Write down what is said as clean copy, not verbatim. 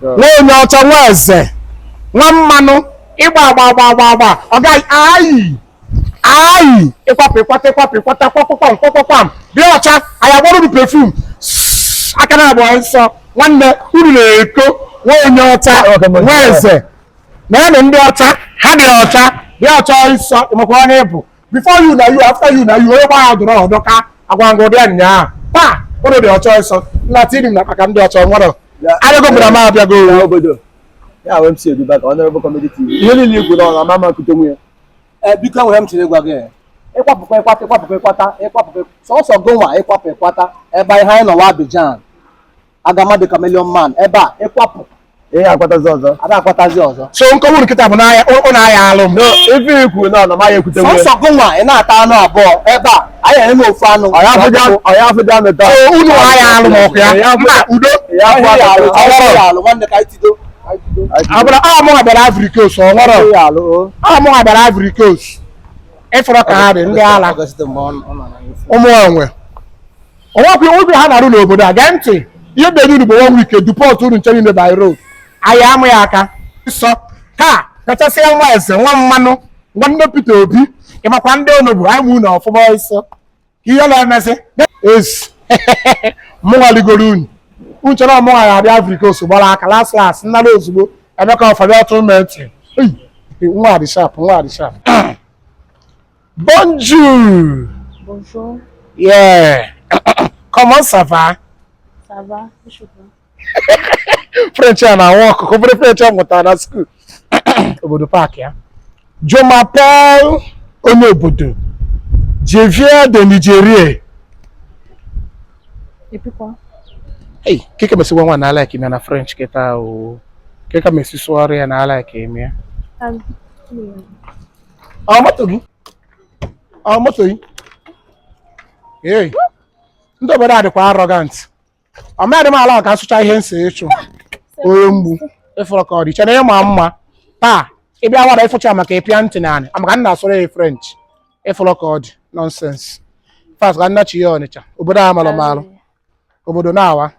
Onye ọcha nwa eze nwa mmanụ ịgba agba ọ gaghị ayi ịkwapụ dị ọcha anyị agbọrọ perfume aka na abụọ nsọ nwanne unu na-eko onye ọcha nwa eze na ya ndị ọcha ha dị ọcha nsọ makwa onye bụ before you na you after you na you onye gbaa dụrụ ọdọka agwa ngụ dị anya pa ụlọ dị ọcha nsọ latini na maka ndị ọcha nwere arịgo mgbe na ma abịago obodo ya wee m si eduba ka Honorable Comedy TV ihe niile ikwu na ọga mama kute nwunye biko enwere m chere gwa gị ịkwapụ sọsọ gụnwa ịkwapụ ebe ihe anyị nọwa Abidjan agama dị chameleon man ebe a ịkwapụ ihe akwatazi ọzọ ada akwatazi ọzọ so nkọwuru nkịta bụ n'ahịa ụlọ ahịa alụ m ife ikwu na ọna maghị ekwute nwunye sọsọ gụnwa ị na-ata anụ abụọ ebe a anyị enwe ofu anụ ọya afụja meta ụlọ ahịa alụ m ọkụ ya mba udo nwanne ka anyị tido abụrụ ọmụ bịara Ivory Coast ọ nwere ọmụ bịara Ivory Coast ịfọrọ ka ha dị ndị ala ụmụ onwe onwekwa ubi ha na-arụ n'obodo a gee ntị ihe bere uru bụ nwa wike dupọt uru nche niile by road anyị amụ ya aka nsọ ka kachasịa nwa eze nwa mmanụ nwanne Peter Obi ịmakwa ndị onogbu anyị mụ na ọfụma nsọ ihe na-emesị ezi mụnwa ligoro unu unchere ọmụnwa ga-abịa Ivory Coast gbara aka las nnara ozugbo ebe ka ụfọdụ ọtụmentị nwa dị sharp Bonjour. Bonjour. Yeah. Comment ça va? Ça va, je French and I walk. Comment French on dans school? Obodo Park, ya. Je m'appelle Onye Obodo. Je viens de Nigeria. Et puis quoi? Hey, kika mesi wan na like me na French kita o. Kika mesi soirée na like me. Moto yi. Hey. Ndị obodo adịkwa arrogant. Ọ madị m ala ka asụcha ihe nsi ịchụ. Onye mgbu. Ịfụrụ ka ọ dị. Chene ịma mma. Taa, ị bịa wara ịfụcha maka ịpịa ntị naanị. Amaka nna asụrụ ya French. Ịfụrụ ka ọ dị. Nonsense. Fast ka nna chi ya Ọnịcha. Obodo a malụ malụ. Obodo na-awa.